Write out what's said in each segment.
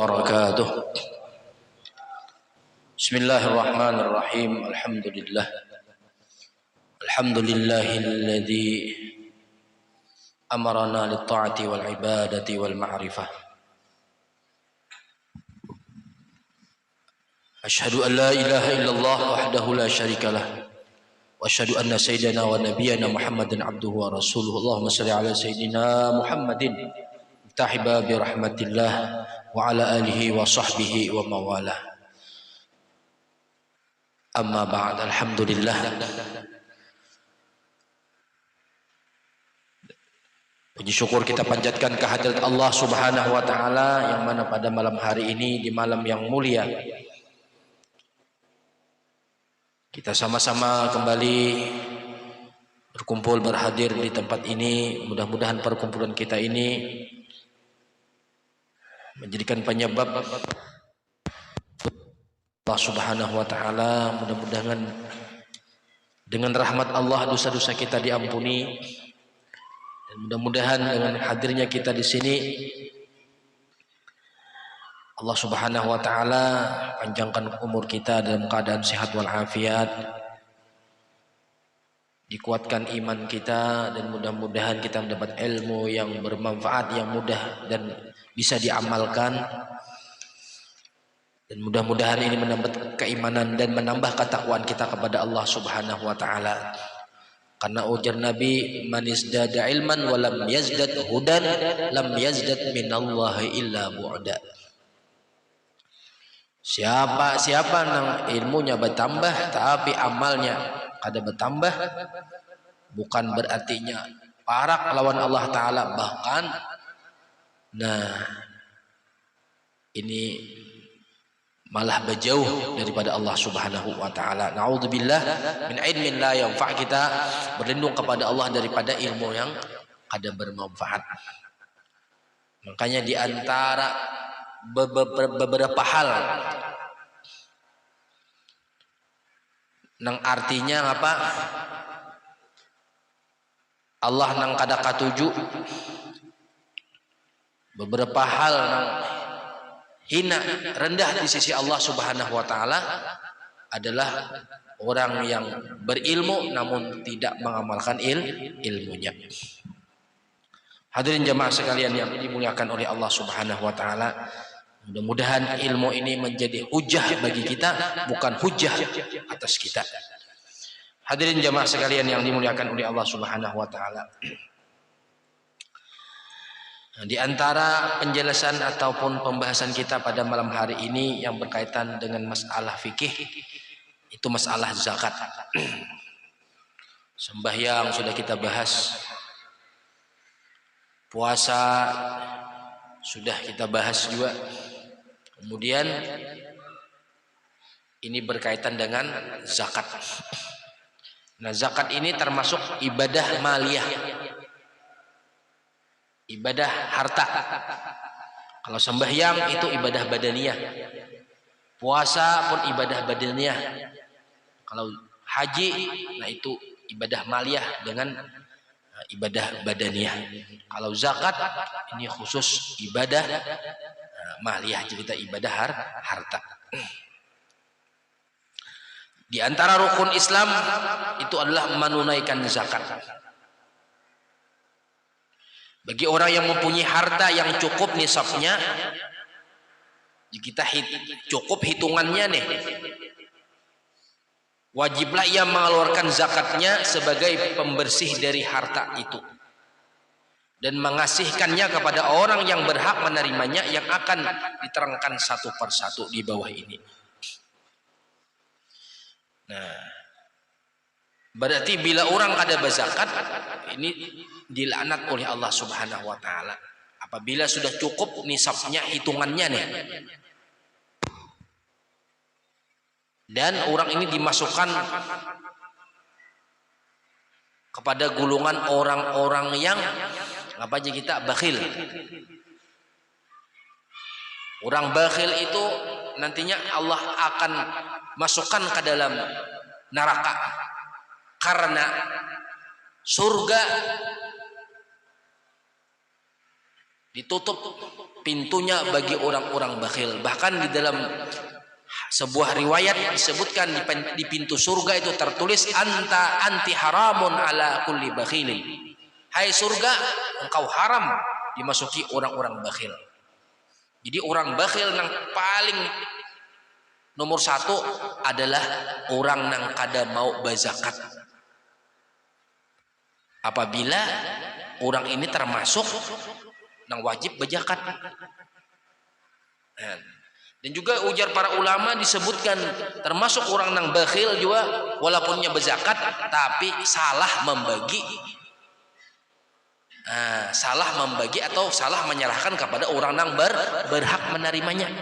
وبركاته. بسم الله الرحمن الرحيم. الحمد لله الذي أمرنا للطاعة والعبادة والمعرفة. أشهد أن لا إله إلا الله وحده لا شريك له وأشهد أن سيدنا ونبينا محمد عبده ورسوله. اللهم صل على سيدنا محمد مفتاح باب رحمة الله وعلى آله وصحبه ومواله. Amma ba'd. Alhamdulillah, puji syukur kita panjatkan kehadirat Allah Subhanahu wa taala, yang mana pada malam hari ini, di malam yang mulia, kita sama-sama kembali berkumpul, berhadir di tempat ini. Mudah-mudahan perkumpulan kita ini menjadikan penyebab Allah Subhanahu wa taala, mudah-mudahan dengan rahmat Allah dosa-dosa kita diampuni, dan mudah-mudahan dengan hadirnya kita di sini Allah Subhanahu wa taala panjangkan umur kita dalam keadaan sehat walafiat, dikuatkan iman kita, dan mudah-mudahan kita mendapat ilmu yang bermanfaat, yang mudah dan bisa diamalkan. Dan mudah-mudahan ini menambah keimanan dan menambah ketakwaan kita kepada Allah Subhanahu wa taala. Karena ujar Nabi, man izdada ilman wa lam yazdad hudan lam yazdad minallahi illa bu'da. Siapa nang ilmunya bertambah tapi amalnya kada bertambah, bukan berartinya parak lawan Allah taala, bahkan ini malah berjauh daripada Allah Subhanahu wa taala. Naudzubillah min ilmin la yanfa'. Kita berlindung kepada Allah daripada ilmu yang kada bermanfaat. Makanya di antara beberapa hal nang artinya apa, Allah nang kada katuju, beberapa hal nang hina, rendah di sisi Allah Subhanahu wa taala adalah orang yang berilmu namun tidak mengamalkan ilmunya. Hadirin jamaah sekalian yang dimuliakan oleh Allah Subhanahu wa taala, mudah-mudahan ilmu ini menjadi hujah bagi kita, bukan hujah atas kita. Hadirin jamaah sekalian yang dimuliakan oleh Allah Subhanahu wa taala, di antara penjelasan ataupun pembahasan kita pada malam hari ini yang berkaitan dengan masalah fikih, itu masalah zakat. Sembahyang sudah kita bahas, puasa sudah kita bahas juga. Kemudian ini berkaitan dengan zakat. Nah, zakat ini termasuk ibadah maliyah, ibadah harta. Kalau sembahyang itu ibadah badaniyah, puasa pun ibadah badaniyah. Kalau haji, nah itu ibadah maliyah dengan ibadah badaniyah. Kalau zakat ini khusus ibadah maliyah, jadi kita ibadah harta. Di antara rukun Islam itu adalah menunaikan zakat. Bagi orang yang mempunyai harta yang cukup nisabnya, kita cukup hitungannya nih, wajiblah ia mengeluarkan zakatnya sebagai pembersih dari harta itu dan mengasihkannya kepada orang yang berhak menerimanya, yang akan diterangkan satu persatu di bawah ini. Nah, berarti bila orang kada berzakat, ini dilaknat oleh Allah Subhanahu wa taala. Apabila sudah cukup nisabnya, hitungannya nih, dan orang ini dimasukkan kepada golongan orang-orang yang apa aja, kita bakhil. Orang bakhil itu nantinya Allah akan masukkan ke dalam neraka, karena surga ditutup pintunya bagi orang-orang bakhil. Bahkan di dalam sebuah riwayat disebutkan di pintu surga itu tertulis anti haramun ala kulli bakhilin. Hai surga, engkau haram dimasuki orang-orang bakhil. Jadi orang bakhil yang paling nomor satu adalah orang yang kada mau bazakat. Apabila orang ini termasuk yang wajib bazakat. Dan juga ujar para ulama disebutkan termasuk orang yang bakhil juga walaupunnya berzakat tapi salah membagi atau salah menyerahkan kepada orang yang berhak menerimanya.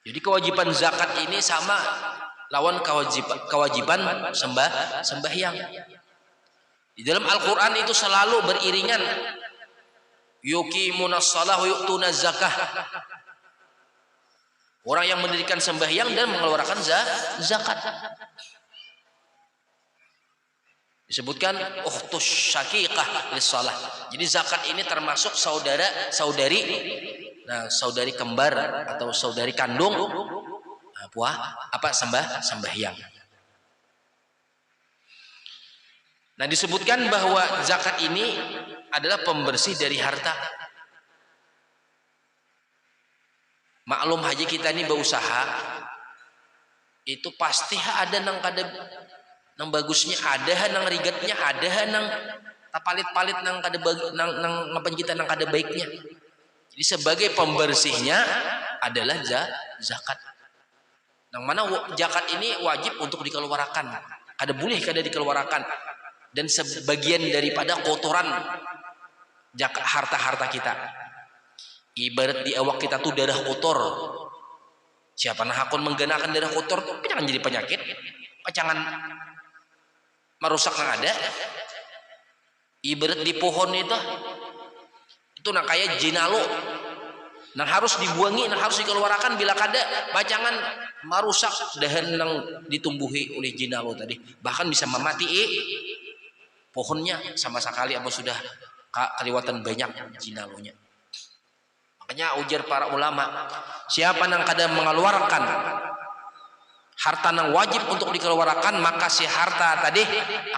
Jadi kewajiban zakat ini sama lawan kewajiban sembahyang. Di dalam Al-Quran itu selalu beriringan yuqimunas shalah wa yu'tunaz zakah. Orang yang mendirikan sembahyang dan mengeluarkan zakat. Disebutkan ukhtus syaqiqah lis-shalah. Jadi zakat ini termasuk saudari kembar atau saudari kandung sembahyang. Nah, disebutkan bahwa zakat ini adalah pembersih dari harta. Maklum haji kita ini berusaha itu pasti ada nang kada nang bagusnya, ada nang rigetnya, ada nang tapalit-palit nang kada nang ngapain kita nang kada baiknya. Jadi sebagai pembersihnya adalah zakat. Nang mana zakat ini wajib untuk dikeluarkan. Kada boleh kada dikeluarkan. Dan sebagian daripada kotoran harta-harta kita. Ibarat di awak kita tuh darah kotor. Siapa nah hakon menggenakan darah kotor tuh jangan jadi penyakit, jangan merusak yang ada. Ibarat di pohon itu nak kayak jinalo, nang harus dibuangi, nang harus dikeluarkan bila kada, jangan merusak dahan yang ditumbuhi oleh jinalo tadi, bahkan bisa memati pohonnya sama sekali apa sudah kelewatan banyak jinalonya. Makanya ujar para ulama, siapa yang kadang mengeluarkan harta yang wajib untuk dikeluarkan, maka si harta tadi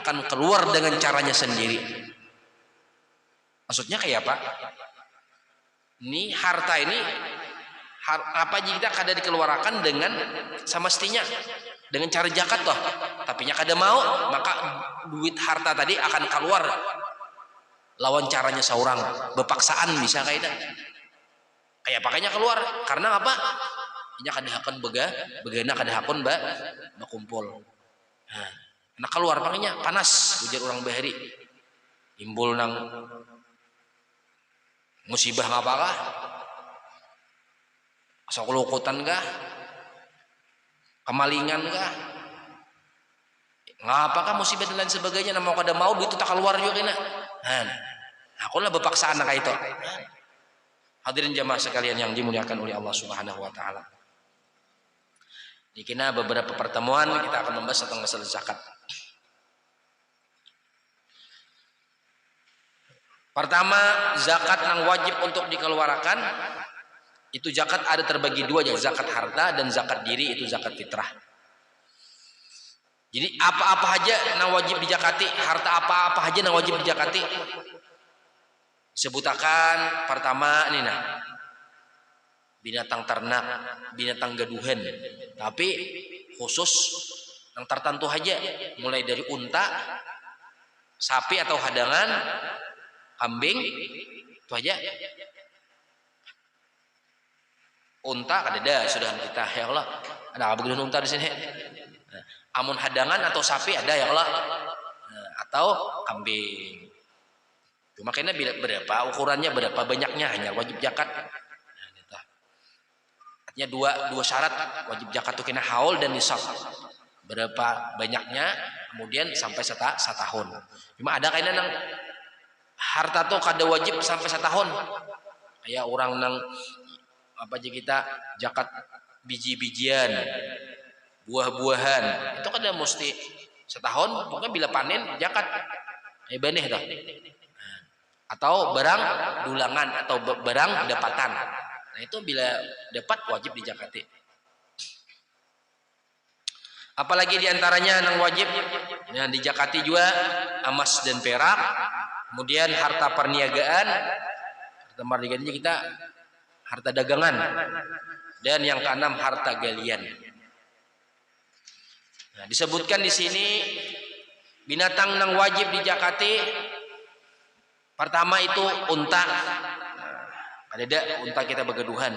akan keluar dengan caranya sendiri. Maksudnya kayak apa? Ini harta ini apa kita kada dikeluarkan dengan semestinya dengan cara zakat toh, tapi nya kada mau, maka duit harta tadi akan keluar lawan caranya seorang bepaksaan bisa kayak pakainya keluar karena apa? Nya kada hakon begana kada hakon bakumpul. Nah keluar pakainya panas ujar orang bahari timbul nang musibah ngapakah? Asal kelukutan kah? Kemalingan kah? Ngapakah musibah dan lain sebagainya, nama kada mau duit itu tak keluar juga kena. Aku lah bepaksaan kayak itu. Hadirin jamaah sekalian yang dimuliakan oleh Allah Subhanahu wa taala. Di kena beberapa pertemuan kita akan membahas tentang masalah zakat. Pertama, zakat yang wajib untuk dikeluarkan itu zakat ada terbagi dua, zakat harta dan zakat diri, itu zakat fitrah. Jadi apa-apa aja yang wajib dijakati, harta apa-apa aja yang wajib dijakati. Sebutakan pertama ini binatang ternak, binatang gaduhan, tapi khusus yang tertentu aja, mulai dari unta, sapi atau hadangan, kambing, itu aja. Unta ada sudah kita ya Allah, ada apa guna unta di sini? Amun hadangan atau sapi ada ya Allah, atau kambing. Cuma kayaknya berapa ukurannya, berapa banyaknya, hanya wajib zakat. Artinya dua syarat wajib zakat itu kena haul dan nisab. Berapa banyaknya, kemudian sampai setahun. Cuma ada kayaknya nang harta tuh kada wajib sampai setahun. Kayak orang nang apa aja kita zakat biji-bijian, buah-buahan, itu kada mesti setahun, pokoknya bila panen zakat. beneh dah. Atau barang dulangan atau barang dapatan. Nah itu bila dapat wajib dijakati. Apalagi diantaranya yang wajib yang dijakati juga emas dan perak, kemudian harta perniagaan, harta perniagaan kita harta dagangan, dan yang keenam harta galian. Nah, disebutkan di sini binatang yang wajib dijakati pertama itu unta. Ada unta kita begeduhan.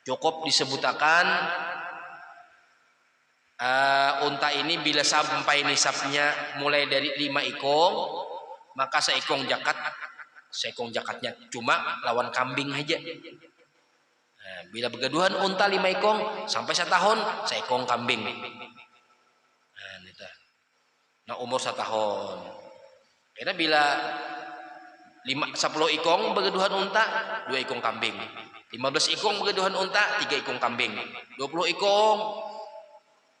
Cukup disebutakan unta ini bila sampai nisabnya mulai dari 5 ekong, maka seekong jakatnya cuma lawan kambing aja. Nah, bila begeduhan unta 5 ekong sampai 1 tahun seekong kambing. Nah umur 1 tahun. Karena bila 10 ekong begeduhan unta 2 ekong kambing, 15 ekong begeduhan unta 3 ekong kambing, 20 ekong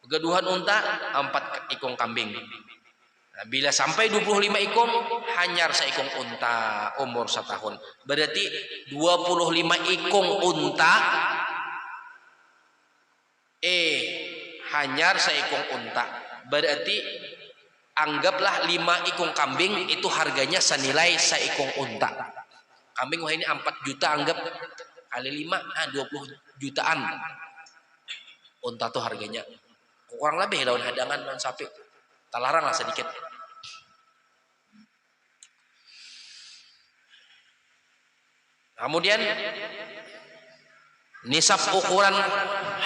begeduhan unta 4 ekong kambing. Nah, bila sampai 25 ekong hanyar seekong unta umur 1 tahun. Berarti 25 ekong unta hanyar seekong unta. Berarti anggaplah 5 ekong kambing itu harganya senilai seekong unta. Kambing wah ini 4 juta, anggap kali 5 20 jutaan. Unta tuh harganya kurang lebih lawan hadangan lawan sapi. Talarang lah sedikit. Kemudian nisab ukuran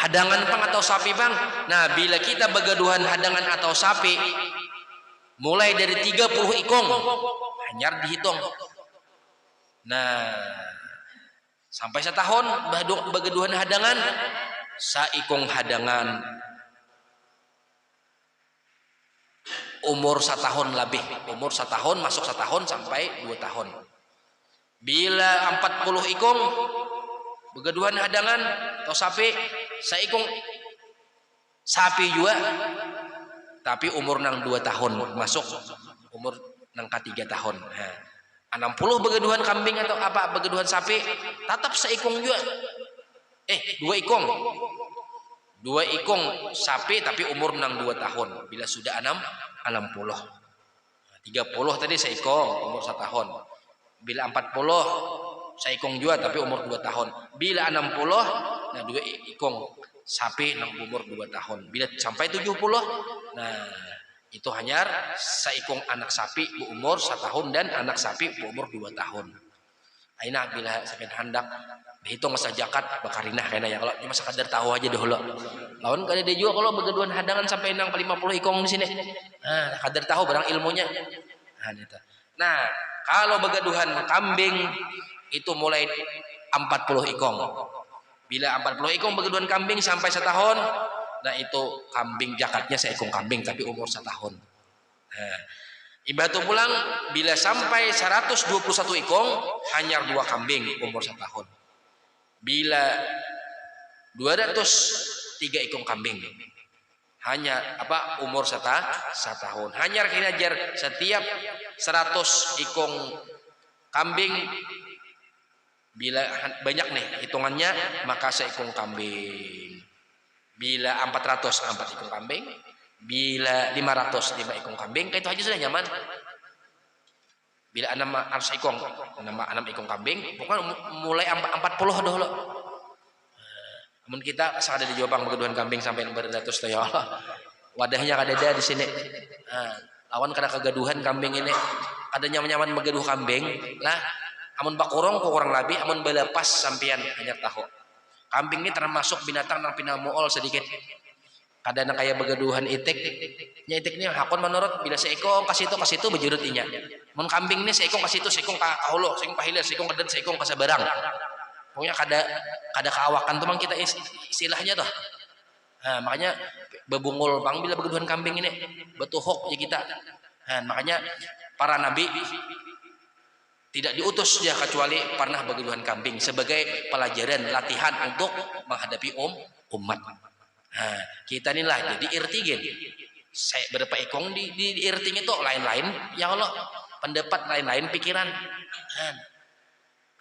hadangan bang atau sapi bang. Nah bila kita begaduhan hadangan atau sapi mulai dari 30 ekong hanyar dihitung. Nah sampai 1 tahun begaduhan hadangan saikong hadangan umur 1 tahun lebih, umur 1 tahun masuk 1 tahun sampai 2 tahun. Bila 40 ekong begaduhan hadangan atau sapi saikong sapi juga tapi umur nang 2 tahun masuk umur nang ke 3 tahun. Nah, 60 begaduhan kambing atau apa begaduhan sapi tetap seikong juga. 2 ekong. 2 ekong sapi tapi umur nang 2 tahun. Bila sudah 60. 30 tadi seekong umur 1 tahun. Bila 40 seekong juga tapi umur 2 tahun. Bila 60 nah 2 ekong sapi nang umur 2 tahun. Bila sampai 70 nah itu hanya seekong anak sapi berumur 1 tahun dan anak sapi berumur 2 tahun. Aina bila sampai hendak dihitung masa zakat bakarinah kayaknya ya, kalau cuma sekadar tahu aja dulu. Lawan kali dia juga kalau begaduhan hadangan sampai nang 50 ekong di sini. Nah, kadar tahu barang ilmunya. Nah, kalau begaduhan kambing itu mulai 40 ekong. Bila 40 ekong begaduhan kambing sampai 1 tahun, nah itu kambing jakatnya seekong kambing tapi umur 1 tahun. Nah, ibadah pulang bila sampai 121 ekong hanya 2 kambing umur 1 tahun. Bila 203 ekong kambing hanya umur 1 tahun. Hanya kinajar setiap 100 ekong kambing bila banyak nih hitungannya maka seekong kambing. Bila 400 4 ekong kambing, bila 500 5 ekong kambing, itu aja sudah nyaman. Bila 6 ekong 6 ekong kambing, bukan mulai 40 dulu. Namun kita ada di Jombang begaduhan kambing sampai 400 ya Allah. Wadahnya kadeda di sini. Nah, lawan kada kegaduhan kambing ini, ada nyaman begaduh kambing lah. Amun bakurong kurang lebih, amun belepas sampean hanya tahu. Kambing ini termasuk binatang yang pinamuol sedikit. Kadang kayak begaduhan itik. Nya itik ini hakon menurut bila seekong kasih itu bejurut inya. Mun kambing ini seekong kasih itu seekong ka kaulo, seekong kahilir, seekong kedet, seekong kasabarang. Pokoknya kada kaawakan tuh mang kita istilahnya tuh. Nah, makanya bebungul bang bila begaduhan kambing ini betuhok ya kita. Nah, makanya para nabi tidak diutus ya kecuali pernah begaduhan kambing sebagai pelajaran latihan untuk menghadapi umat. Nah, kita inilah jadi irtigen. saya berapa ekong di irting itu lain-lain ya Allah, pendapat lain-lain pikiran.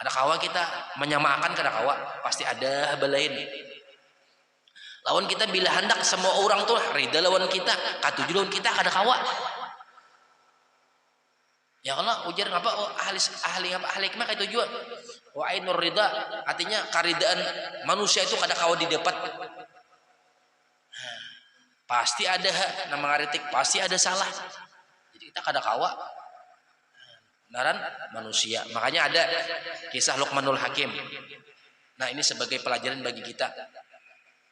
Ada kawa kita menyamakan kada kawa pasti ada belain lawan kita bila hendak semua orang tuh rida lawan kita katuju lawan kita kada kawa ya Allah ujar ngapa ahli hikmah kayak tujuan wa ainur ridha artinya karidaan manusia itu kada kawa didapat. Pasti ada nama ngaritik pasti ada salah jadi kita kada kawa benaran manusia. Makanya ada kisah Luqmanul Hakim. Nah ini sebagai pelajaran bagi kita,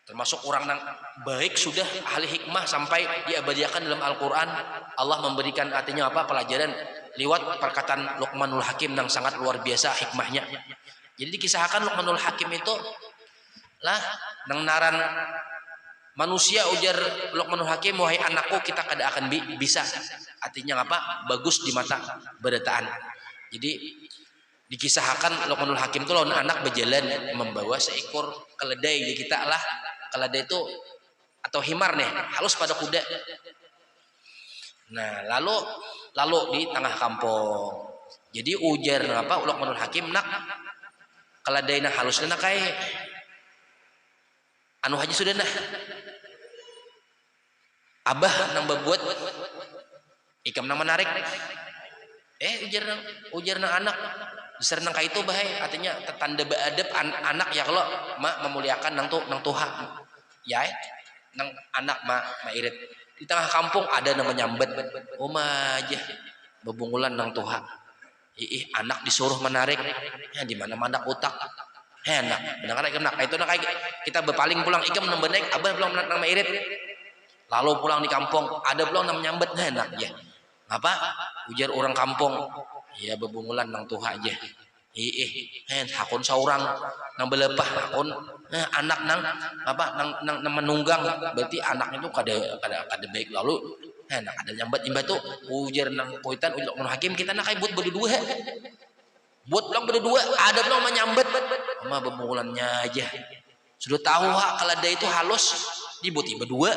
termasuk orang yang baik sudah ahli hikmah sampai diabadikan dalam Al-Quran. Allah memberikan artinya apa pelajaran lewat perkataan Luqmanul Hakim yang sangat luar biasa hikmahnya. Jadi dikisahkan Luqmanul Hakim itu lah nang naran manusia ujar Luqmanul Hakim, wahai anakku kita kada akan bisa. Artinya apa? Bagus di mata berataan. Jadi dikisahkan Luqmanul Hakim itu lawan anak berjalan membawa seekor keledai. Jadi kita lah keledai itu atau himar nih halus pada kuda. Nah lalu di tengah kampung. Jadi ujar apa Luqmanul Hakim nak keledai nah halusnya nak kayak anu haji sudah nah abah nang berbuat ikam nang menarik ujar nang anak besar nang kaitu bahaya artinya tanda beadab anak ya kalau memuliakan nang tuha ya nang anak ma irit di tengah kampung ada nang menyambat aja bebungulan nang tuha anak disuruh menarik ya di mana mandak utak enak benar ikam nak itu nak kita berpaling pulang ikam nang benek abah pulang nang irit lalu pulang di kampung ada pulang nang menyambat enak ya apa ujar orang kampung ya bebungulan nang tuha aja hakun seorang nang belepah hakun anak nang apa nang menunggang berarti anak itu kada baik lalu enak ada nyambat tuh ujar nang poitan ujar Luqmanul Hakim kita nak buat berdua buat pulang berdua ada pulang menyambat sama bebungulannya aja sudah tahu keledai itu halus dibuti berdua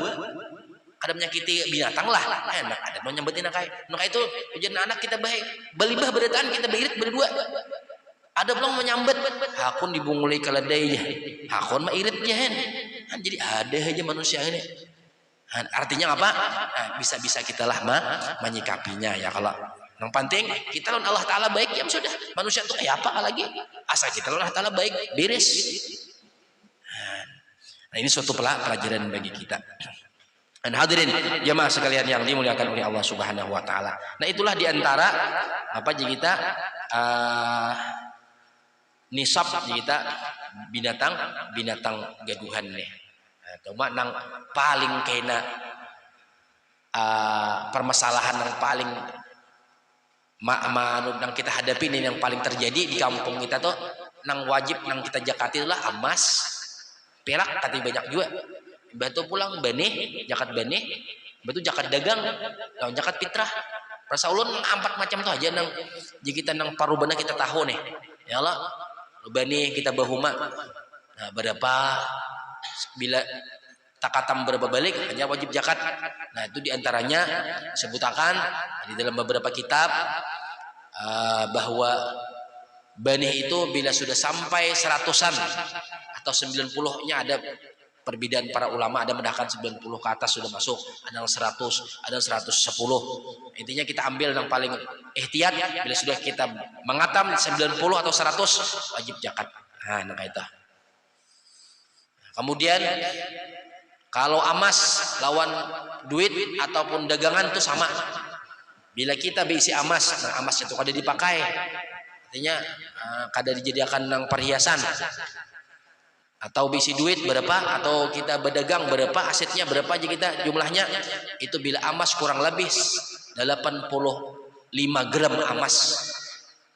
kada menyakiti binatang lah enak ada mau nyambetin nak itu ujian anak kita baik belibah berataan kita beririt berdua ada belum menyambet hakun dibunguli keledai hakun mah iritnya jadi ada aja manusia ini artinya apa bisa kita lah menyikapinya ya kalau yang penting kita lawan Allah Ta'ala baik ya sudah manusia itu kayak apa lagi asal kita lawan Allah Ta'ala baik beres. Nah ini suatu pelajaran bagi kita. Dan hadirin jemaah sekalian yang dimuliakan oleh Allah Subhanahu wa taala. Nah, itulah diantara apa kita nisab kita binatang gaduhan nih. Cuma nang paling kena permasalahan yang paling nang kita hadapi ini yang paling terjadi di kampung kita tuh nang wajib nang kita jakati adalah emas, perak tapi banyak juga. Batu pulang benih, jakat benih, batu jakat dagang, jakat fitrah. Rasulullah empat macam tuh aja nang jika kita nang parubana kita tahu nih. Ya Allah, benih kita bahuma. Nah, berapa bila takatam berapa balik hanya wajib zakat. Nah, itu diantaranya sebutakan di dalam beberapa kitab bahwa benih itu bila sudah sampai 100-an atau 90-nya ada perbedaan para ulama, ada mendahkan 90 ke atas sudah masuk, ada yang 100, ada yang 110. Intinya kita ambil yang paling ihtiyat, bila sudah kita mengatam 90 atau 100 wajib zakat. Nah, itu. Kemudian kalau emas lawan duit ataupun dagangan itu sama. Bila kita berisi emas, nah emas itu kada dipakai. Artinya kada dijadikan nang perhiasan. Atau bisi duit berapa, atau kita berdagang berapa, asetnya berapa aja kita jumlahnya, itu bila emas kurang lebih 85 gram emas.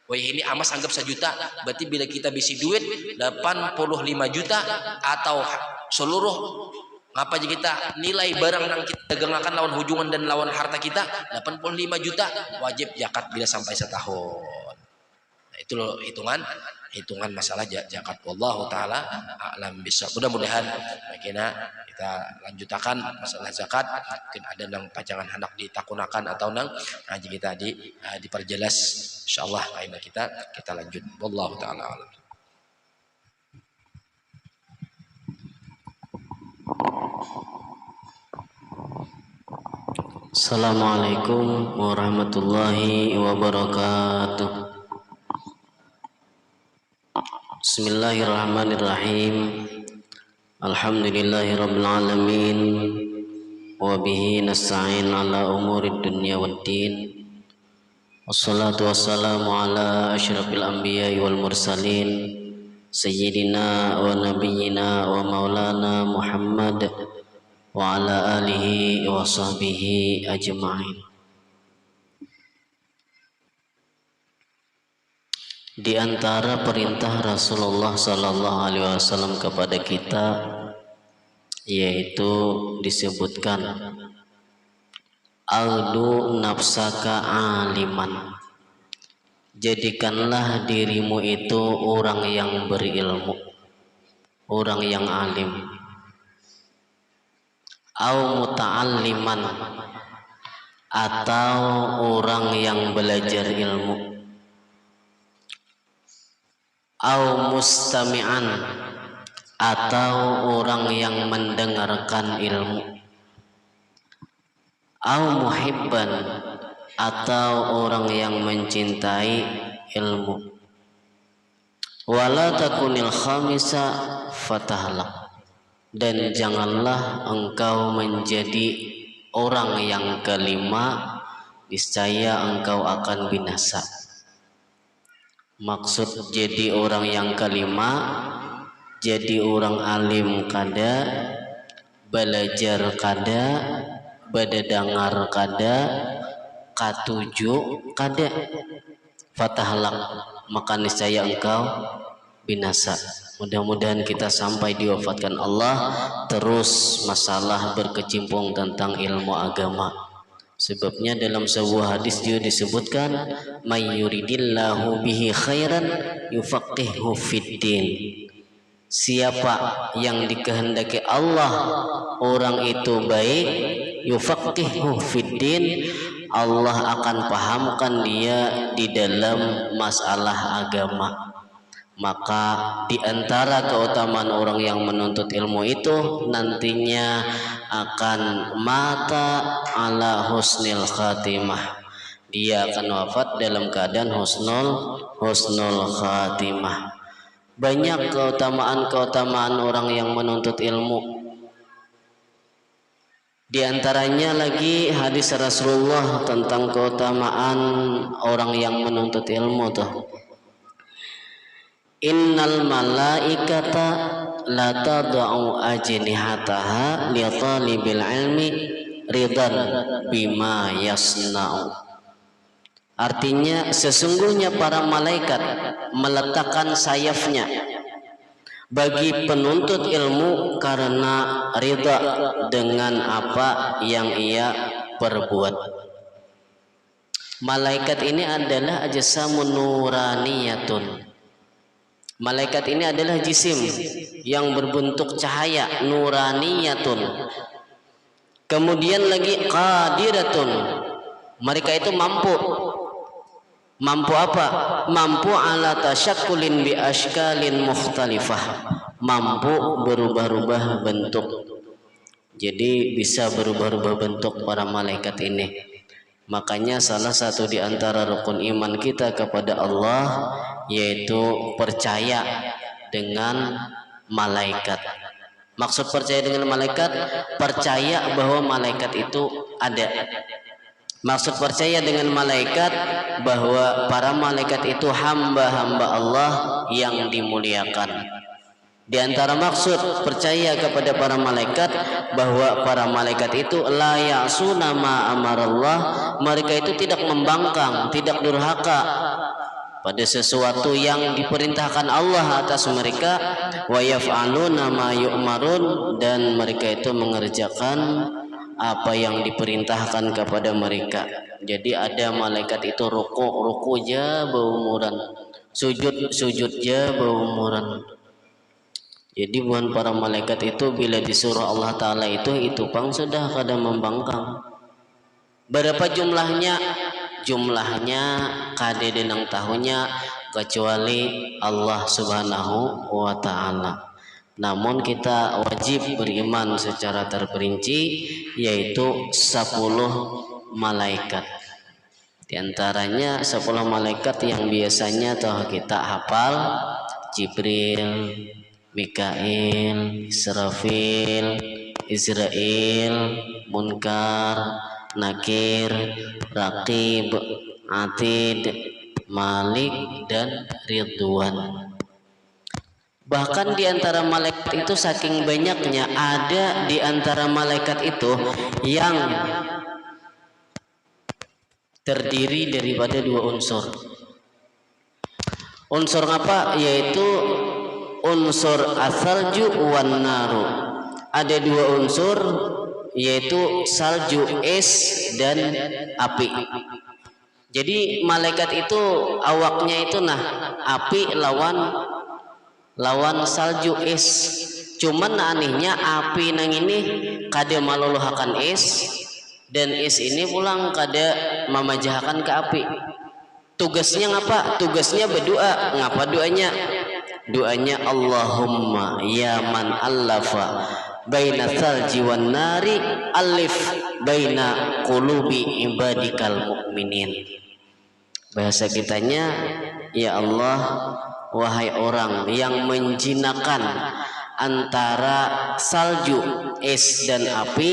Wah ini emas anggap 1 juta, berarti bila kita bisi duit 85 juta atau seluruh apa aja kita nilai barang yang kita dagangkan lawan hujungan dan lawan harta kita 85 juta wajib zakat bila sampai setahun. Nah, itu loh hitungan hitungan masalah zakat. Wallahu taala a'lam bishawab. Mudah-mudahan kita lanjutakan masalah zakat. Mungkin ada nang pajangan hendak ditakunakan atau nang ngaji kita diperjelas insyaallah kaidah kita lanjut. Wallahu taala a'lam. Assalamualaikum warahmatullahi wabarakatuh. Bismillahirrahmanirrahim. Alhamdulillahirabbil alamin wa bihi nasta'in ala umurid dunya waddin. Wassalatu wassalamu ala asyrafil anbiya'i wal mursalin sayyidina wa nabiyyina wa maulana Muhammad wa ala alihi wa sahbihi ajma'in. Di antara perintah Rasulullah sallallahu alaihi wasallam kepada kita yaitu disebutkan aldu nafsaka aliman. Jadikanlah dirimu itu orang yang berilmu, orang yang alim. Au muta'alliman, atau orang yang belajar ilmu. Au mustami'an, atau orang yang mendengarkan ilmu. Au muhibban, atau orang yang mencintai ilmu. Wala takunil khamisa fatahlak, dan janganlah engkau menjadi orang yang kelima, niscaya engkau akan binasa. Maksud jadi orang yang kelima, jadi orang alim kada, belajar kada, badadangar kada, katuju kada, fatahlak, maka niscaya engkau binasa. Mudah-mudahan kita sampai diwafatkan Allah terus masalah berkecimpung tentang ilmu agama. Sebabnya dalam sebuah hadis juga disebutkan may yuridillahu bihi khairan yufaqihu fiddin. Siapa yang dikehendaki Allah orang itu baik, yufaqihu fiddin, Allah akan pahamkan dia di dalam masalah agama. Maka di antara keutamaan orang yang menuntut ilmu itu nantinya akan mata ala husnil khatimah. Dia akan wafat dalam keadaan husnul khatimah. Banyak keutamaan orang yang menuntut ilmu. Di antaranya lagi hadis Rasulullah tentang keutamaan orang yang menuntut ilmu tuh. Innal malaikata la tad'u ajnihataha li talibil ilmi ridan bima yasna'u. Artinya sesungguhnya para malaikat meletakkan sayapnya bagi penuntut ilmu karena ridha dengan apa yang ia perbuat. Malaikat ini adalah ajsamun nuraniyatun. Malaikat ini adalah jisim yang berbentuk cahaya, nuraniyatun. Kemudian lagi qadiratun. Mereka itu mampu. Mampu apa? Mampu ala tasyakkulin bi ashkalin mukhtalifah. Mampu berubah-ubah bentuk. Jadi bisa berubah-ubah bentuk para malaikat ini. Makanya salah satu di antara rukun iman kita kepada Allah yaitu percaya dengan malaikat. Maksud percaya dengan malaikat, percaya bahwa malaikat itu ada. Maksud percaya dengan malaikat bahwa para malaikat itu hamba-hamba Allah yang dimuliakan. Di antara maksud percaya kepada para malaikat bahwa para malaikat itu la ya'suna ma amarallah, mereka itu tidak membangkang, tidak durhaka pada sesuatu yang diperintahkan Allah atas mereka, wa yaf'aluna ma yu'marun, dan mereka itu mengerjakan apa yang diperintahkan kepada mereka. Jadi ada malaikat itu ruku aja berumuran, sujud je berumuran. Jadi bukan para malaikat itu bila disuruh Allah Ta'ala itu pang sudah kada membangkang. Berapa jumlahnya? Jumlahnya kada denang tahunya kecuali Allah Subhanahu wa Ta'ala. Namun kita wajib beriman secara terperinci, yaitu 10 malaikat. Di antaranya 10 malaikat yang biasanya telah kita hafal: Jibril, Mikail, Israfil, Israel, Munkar, Nakir, Raqib, Atid, Malik, dan Ridwan. Bahkan di antara malaikat itu saking banyaknya, ada di antara malaikat itu yang terdiri daripada 2 unsur. Unsur apa? Yaitu unsur asalju wan naru. Ada 2 unsur, yaitu salju, es, dan api. Jadi malaikat itu awaknya itu api lawan salju, es. Cuman anehnya api nang ini kada maluluhakan es, dan es ini pulang kada memajahakan ke api. Tugasnya ngapa? Tugasnya berdoa. Ngapa doanya? Doanya Allahumma ya man allafa baina salji wan nari alif baina qulubi ibadikal mu'minin. Bahasa kitanya, ya Allah, wahai orang yang menjinakan antara salju, es, dan api,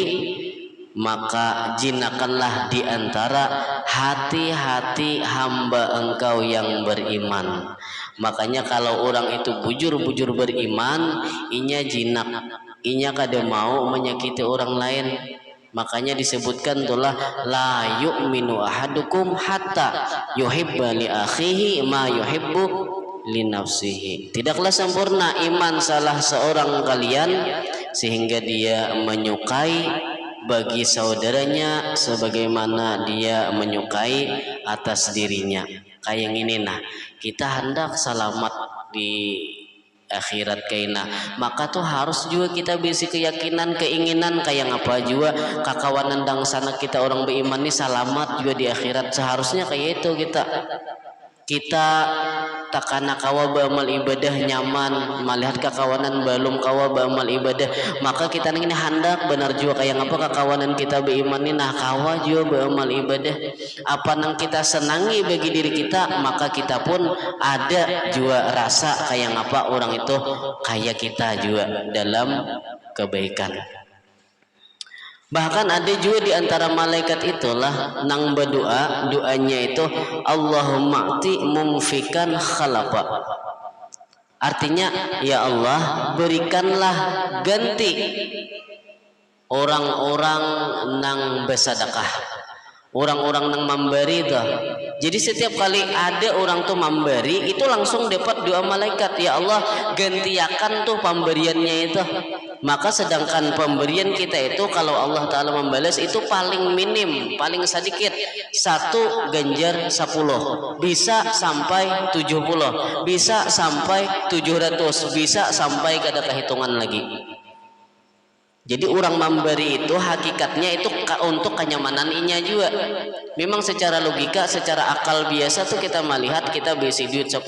maka jinakanlah di antara hati-hati hamba Engkau yang beriman. Makanya kalau orang itu bujur-bujur beriman, inya jinak, inya kada mau menyakiti orang lain. Makanya disebutkan itulah la yu'minu ahadukum hatta yuhibba li akhihi ma yuhibbu li nafsihi. Tidaklah sempurna iman salah seorang kalian sehingga dia menyukai bagi saudaranya sebagaimana dia menyukai atas dirinya. Kayak ini kita hendak selamat di akhirat kaina, maka tuh harus juga kita bisi keyakinan, keinginan kayak apa juga kakawanan dang sana kita orang beriman ini selamat juga di akhirat. Seharusnya kayak itu kita takana kawa beramal ibadah nyaman, melihat kakawanan belum kawa beramal ibadah, maka kita ini hendak benar juga kayak apa kakawanan kita beriman ini kawa juga beramal ibadah. Apa nang kita senangi bagi diri kita, maka kita pun ada juga rasa kayak apa orang itu kayak kita juga dalam kebaikan. Bahkan ada juga di antara malaikat itulah nang berdoa, doanya itu Allahumma ati mumfikan khalafa. Artinya, ya Allah, berikanlah ganti orang-orang nang bersedekah, orang-orang nang memberi itu. Jadi setiap kali ada orang tuh memberi, itu langsung dapat doa malaikat, ya Allah gantiakan tuh pemberiannya itu. Maka sedangkan pemberian kita itu kalau Allah Ta'ala membalas itu paling minim, paling sedikit, 1 ganjar 10, bisa sampai 70, bisa sampai 700, bisa sampai kada kehitungan lagi. Jadi orang memberi itu hakikatnya itu untuk kenyamanan inya juga. Memang secara logika, secara akal biasa tuh kita melihat kita besi duit 10.000,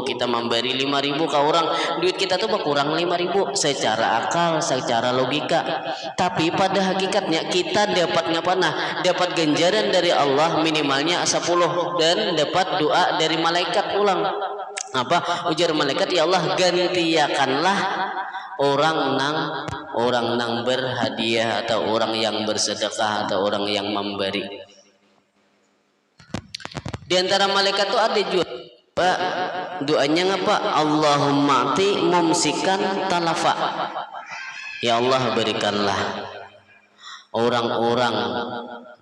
kita memberi 5.000 ke orang, duit kita tuh berkurang 5.000 secara akal, secara logika. Tapi pada hakikatnya kita dapat dapat ganjaran dari Allah minimalnya 10 dan dapat doa dari malaikat pulang. Apa ujar malaikat? Ya Allah gantiakanlah orang nang berhadiah atau orang yang bersedekah atau orang yang memberi. Di antara malaikat itu ada juga doanya ngapa? Allahumma ati mumsikan talafa. Ya Allah berikanlah orang-orang,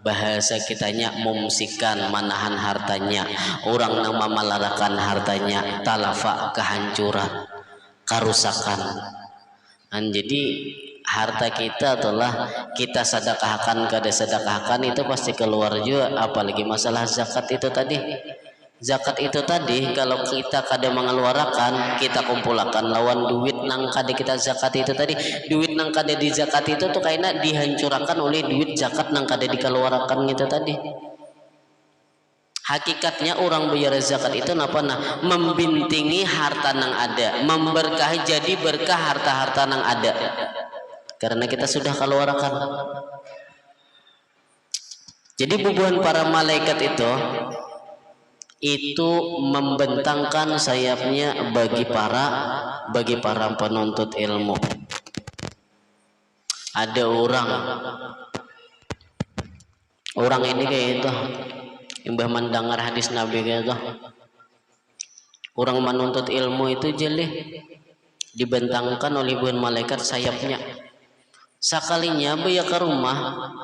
bahasa kitanya mumsikan, manahan hartanya, orang yang memalarakan hartanya, talafa kehancuran, kerusakan. Jadi harta kita telah kita sedekahkan, kada sedekahkan itu pasti keluar juga. Apalagi masalah zakat itu tadi, Zakat itu tadi kalau kita kada mengeluarkan, kita kumpulkan lawan duit nang kada kita zakat itu tadi. Duit nang kada di zakat itu tuh kayaknya dihancurkan oleh duit zakat nang kada dikeluarkan gitu tadi. Hakikatnya orang bayar zakat itu napa nah? Membintingi harta nang ada, memberkahi, jadi berkah harta-harta nang ada. Karena kita sudah keluarkan. Jadi bubuhan para malaikat itu membentangkan sayapnya bagi para penuntut ilmu. Ada orang ini kayak itu, imbah mendengar hadis Nabi kayak itu, orang menuntut ilmu itu jelih dibentangkan oleh buhan malaikat sayapnya. Sekalinya baya ke rumah,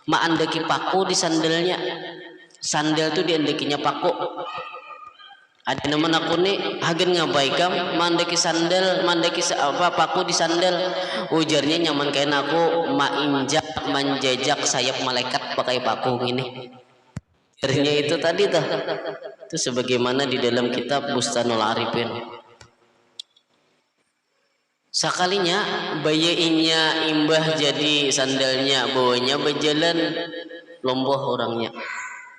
maandeki paku di sandalnya. Sandal tuh diendekinya paku. Ada nama aku nih hagen ngabaikam mandeki sandal, mandeki paku di sandal. Ujarnya nyaman kayak aku mainjak menjejak sayap malaikat pakai paku ini. Ujarnya itu tadi tuh. Itu sebagaimana di dalam kitab Bustanul Arifin. Sekalinya bayinya imbah jadi sandalnya, bawanya berjalan lomboh orangnya.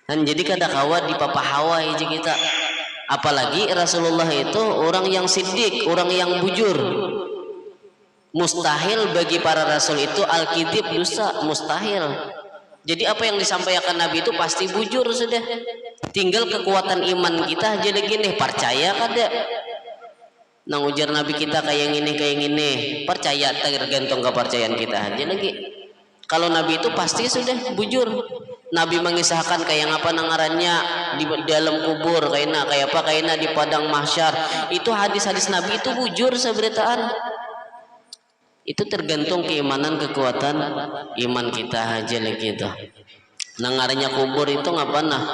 Dan jadi kada kawat di papa hawa aja kita. Apalagi Rasulullah itu orang yang siddiq, orang yang bujur. Mustahil bagi para rasul itu al-kidib dosa, mustahil. Jadi apa yang disampaikan Nabi itu pasti bujur sudah. Tinggal kekuatan iman kita aja lagi nih, percaya kada. Nang ujar Nabi kita kayak gini, percaya tergantung kepercayaan kita aja lagi. Kalau Nabi itu pasti sudah bujur. Nabi mengisahkan kayak apa nangarannya di dalam kubur, kayak apa di padang mahsyar. Itu hadis-hadis Nabi itu bujur seberitaan. Itu tergantung keimanan, kekuatan iman kita aja lagi itu. Nangarannya kubur itu ngapa nah?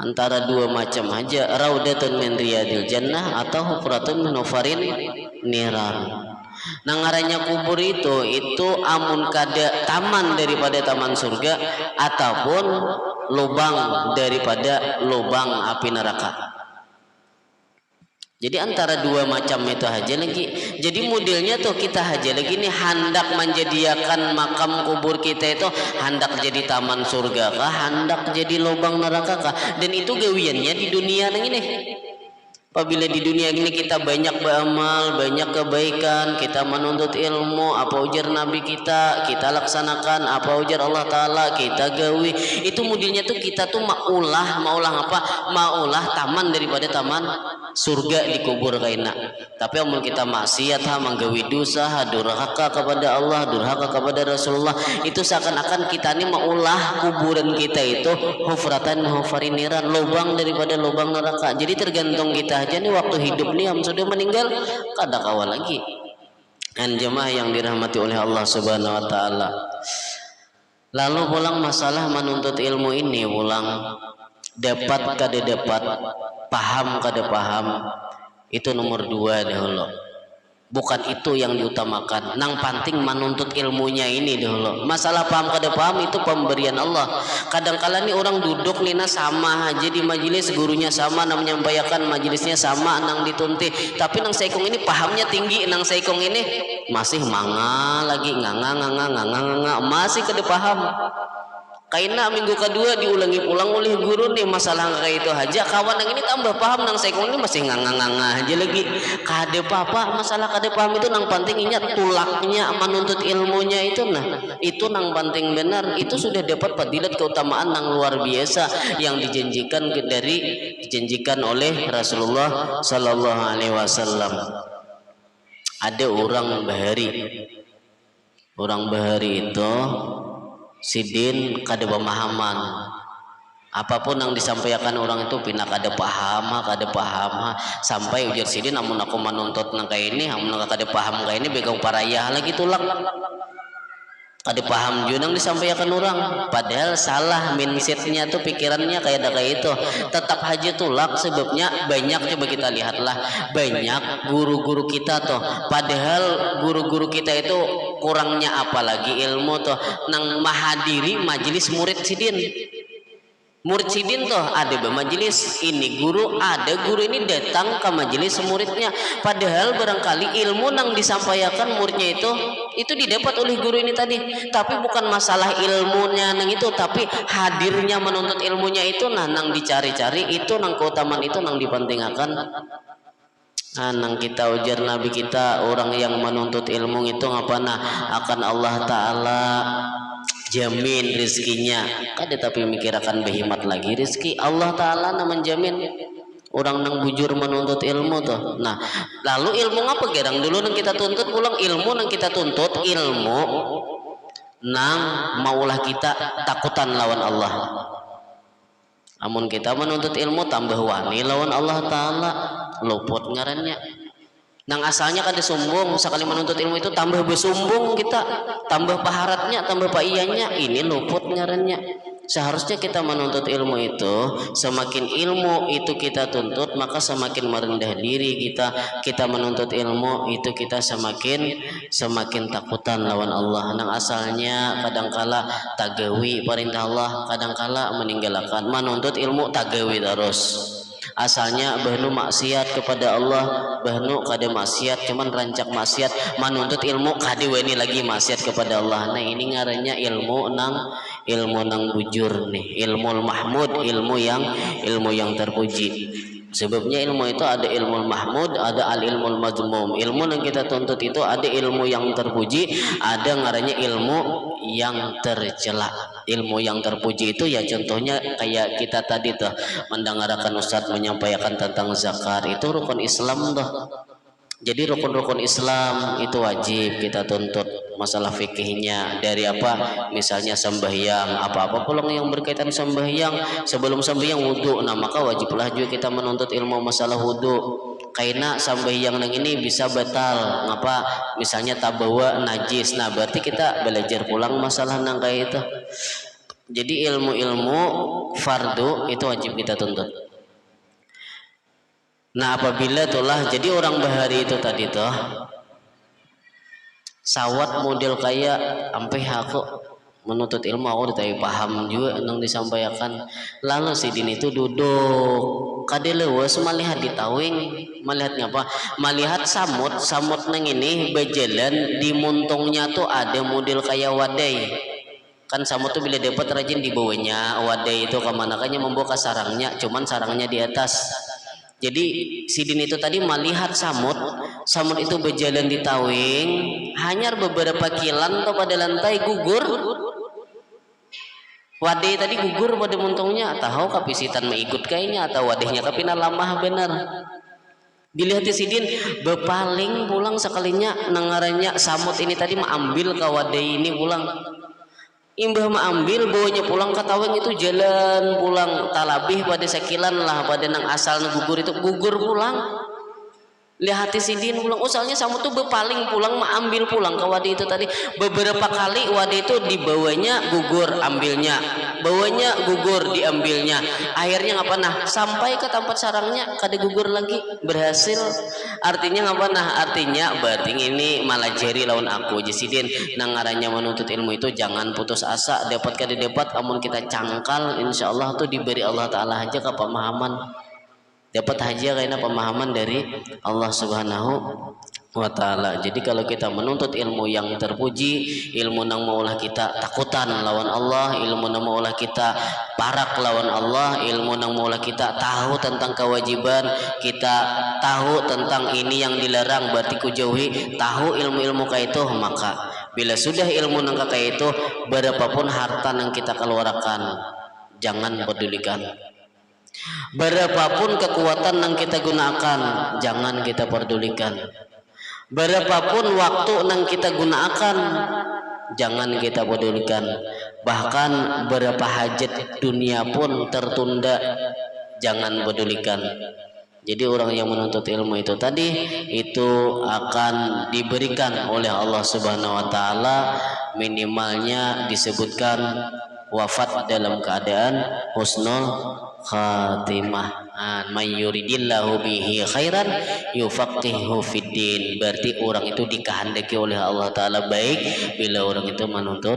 Antara dua macam aja, raudatun min riyadil jannah atau hufratun min hufarin niran. Nangarannya kubur itu amun kada taman daripada taman surga ataupun lubang daripada lubang api neraka. Jadi antara dua macam itu aja lagi. Jadi modelnya tuh kita aja lagi nih hendak menjadikan makam kubur kita itu hendak jadi taman surga kah, hendak jadi lubang neraka kah? Dan itu gawiannya di dunia ini. Apabila di dunia ini kita banyak beramal, banyak kebaikan, kita menuntut ilmu, apa ujar Nabi kita laksanakan, apa ujar Allah Ta'ala, kita gawi. Itu modelnya tuh kita tuh maulah apa? Maulah taman daripada taman surga di kubur kaina. Tapi amun kita maksiat menggawi dosa, durhaka kepada Allah, durhaka kepada Rasulullah, itu seakan-akan kita ini maulah kuburan kita itu hufratan hufariniran, lubang daripada lubang neraka. Jadi tergantung kita aja nih waktu hidup nih yang sudah meninggal kada kawal lagi. Dan jemaah yang dirahmati oleh Allah Subhanahu wa taala. Lalu pulang masalah menuntut ilmu ini pulang dapat kada dapat, paham kada paham, itu nomor 2 dahulu. Bukan itu yang diutamakan. Nang penting menuntut ilmunya ini dahulu. Masalah paham kada paham itu pemberian Allah. Kadang-kala nih orang duduk nina sama aja di majelis, gurunya sama, nang menyampaikan majelisnya sama, nang ditunti. Tapi nang saikong ini pahamnya tinggi, nang saikong ini masih manga lagi nganga masih kada paham. Kaina minggu kedua diulangi ulang oleh guru nih masalah kayak itu aja, kawan yang ini tambah paham, nang saikong ini masih nganga aja lagi. Kada apa masalah kada paham itu nang penting ingat tulaknya menuntut ilmunya itu nah. Itu nang penting benar, itu sudah dapat fadilat keutamaan nang luar biasa yang dijanjikan oleh Rasulullah sallallahu alaihi wasallam. Ada orang bahari itu sidin kada pemahaman, apapun yang disampaikan orang itu pina kada paham sampai ujar sidin amun aku menuntut nang kayak ini, amun kada paham kayak ini begang parayah lagi tulak kada paham juga yang disampaikan orang, padahal salah mindsetnya tuh, pikirannya kayak itu. Tetap aja tulak, sebabnya banyak, coba kita lihatlah banyak guru-guru kita tuh, padahal guru-guru kita itu kurangnya apalagi ilmu tuh nang mahadiri majelis murid sidin. Mursidin toh ada bermajelis, ini guru ada guru ini datang ke majelis muridnya, padahal barangkali ilmu yang disampaikan muridnya itu didapat oleh guru ini tadi, tapi bukan masalah ilmunya nang itu, tapi hadirnya menuntut ilmunya itu nang dicari-cari itu nang keutamaan itu nang dipentingkan. Nang kita ujar Nabi kita, orang yang menuntut ilmu itu ngapana akan Allah Ta'ala jamin rizkinya. Kada tapi mikirakan behimat lagi rizki Allah Ta'ala na menjamin orang nang bujur menuntut ilmu tuh. Nah lalu ilmu apa gerang dulu nang kita tuntut pulang ilmu nang kita tuntut ilmu nang maulah kita takutan lawan Allah. Amun kita menuntut ilmu tambah wani lawan Allah Ta'ala luput ngarannya. Nang asalnya kada sombong, sekali menuntut ilmu itu tambah bersumbung kita, tambah paharatnya, tambah paiyanya, ini luput ngarannya. Seharusnya kita menuntut ilmu itu, semakin ilmu itu kita tuntut, maka semakin merendah diri kita menuntut ilmu itu kita semakin takutan lawan Allah. Nang asalnya kadangkala tagawi perintah Allah, kadangkala meninggalkan. Menuntut ilmu tagawi terus. Asalnya bahnu maksiat kepada Allah, bahnu kada maksiat, cuman rancak maksiat, menuntut ilmu kada wani lagi maksiat kepada Allah. Nah ini ngarannya ilmu nang bujur nih, ilmu mahmud, ilmu yang terpuji. Sebabnya ilmu itu ada ilmu mahmud, ada al ilmu mazmum. Ilmu yang kita tuntut itu ada ilmu yang terpuji, ada ngarannya ilmu yang tercela. Ilmu yang terpuji itu ya contohnya kayak kita tadi tuh mendengarkan Ustadz menyampaikan tentang zakat, itu rukun Islam tuh. Jadi rukun-rukun Islam itu wajib kita tuntut. Masalah fikihnya dari apa? Misalnya sembahyang, apa-apa pulang yang berkaitan sembahyang, sebelum sembahyang wudu. Nah maka wajiblah juga kita menuntut ilmu masalah wudu. Karena sembahyang nang ini bisa batal. Ngapa? Misalnya tabawa najis. Nah berarti kita belajar pulang masalah nang kayak itu. Jadi ilmu-ilmu fardu itu wajib kita tuntut. Nah apabila itulah jadi orang bahari itu tadi tuh sawat model kayak ampe aku menuntut ilmu aku tapi paham juga nang disampaikan, lalu si din itu duduk kadelewas melihat di tawing, melihatnya apa? Melihat samut nang ini berjalan di muntungnya tuh ada model kayak wadai. Kan samut tuh bila dapat rajin di bawahnya, wadai itu kemanakannya membawa ke sarangnya, cuman sarangnya di atas. Jadi Sidin itu tadi melihat samut itu berjalan di tawing, hanya beberapa kilan atau pada lantai gugur. Wadai tadi gugur pada muntungnya, tahu kapisitan mengikut kayaknya atau wadahnya kapina lamah benar. Dilihat Sidin bepaling pulang sekalinya nangarannya samut ini tadi mengambil ke wadai ini pulang. Imbah mengambil bawanya pulang ke tawing itu jalan pulang talabih pada sekilan lah pada nang asal gugur itu gugur pulang. Lihat Sidin pulang, soalnya samut tuh bepaling pulang mengambil pulang ke wadi itu tadi beberapa kali wadi itu dibawanya gugur ambilnya, bawanya gugur diambilnya, akhirnya ngapa nah sampai ke tempat sarangnya kada gugur lagi, berhasil. Artinya ngapa nah, artinya berarti ini malah jeri lawan aku Sidin nang ngarannya menuntut ilmu itu jangan putus asa, dapat kada dapat amun kita cangkal insyaallah tuh diberi Allah Ta'ala aja ke pemahaman, dapat aja karena pemahaman dari Allah Subhanahu wa Ta'ala. Jadi kalau kita menuntut ilmu yang terpuji, ilmu nang maulah kita takutan lawan Allah, ilmu nang maulah kita parak lawan Allah, ilmu nang maulah kita tahu tentang kewajiban, kita tahu tentang ini yang dilarang berarti kujauhi, tahu ilmu-ilmu kayak itu, maka bila sudah ilmu nang kayak itu berapapun harta yang kita keluarkan jangan pedulikan. Berapapun kekuatan yang kita gunakan jangan kita pedulikan. Berapapun waktu yang kita gunakan jangan kita pedulikan. Bahkan berapa hajat dunia pun tertunda jangan pedulikan. Jadi orang yang menuntut ilmu itu tadi itu akan diberikan oleh Allah Subhanahu wa Ta'ala, minimalnya disebutkan wafat dalam keadaan husnul khatimah. May yuridillahu bihi khairan yufaqihu fiddin. Berarti orang itu dikehendaki oleh Allah Ta'ala baik bila orang itu menuntut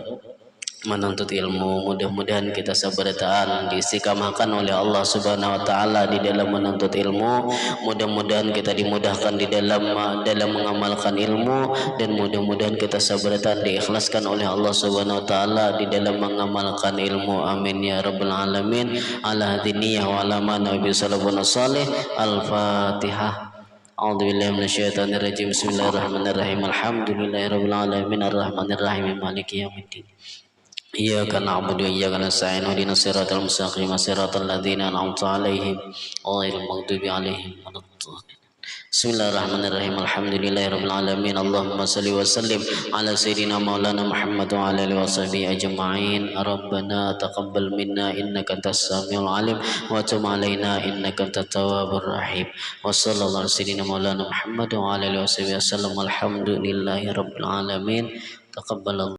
menuntut ilmu. Mudah-mudahan kita sabarataan diistiqamahkan oleh Allah Subhanahu wa taala di dalam menuntut ilmu. Mudah-mudahan kita dimudahkan di dalam mengamalkan ilmu, dan mudah-mudahan kita sabarataan diikhlaskan oleh Allah Subhanahu wa taala di dalam mengamalkan ilmu. Amin ya rabbal alamin. Ala hadiniyah wa ala ma nabi sallallahu alaihi wasallam. Al-Fatihah. A'udzu billahi minasyaitonir rajim. Bismillahirrahmanirrahim. Alhamdulillahirabbil alamin arrahmanir rahim maliki yaumiddin. Iyyaka na'budu wa iyyaka nasta'in ihdinas siratal mustaqim siratal ladzina an'amta 'alaihim ghairil maghdubi 'alaihim waladdallin. Bismillahirrahmanirrahim. Alhamdulillahirabbil alamin. Allahumma shalli wa sallim ala sayyidina maulana Muhammad wa ala alihi washabihi ajma'in. Rabbana taqabbal minna innaka antas samiul alim wa tub 'alaina innaka antat tawwabur rahim. Wa sallallahu ala sayyidina maulana Muhammad wa ala alihi washabihi wasallam. Alhamdulillahirabbil alamin. Taqabbal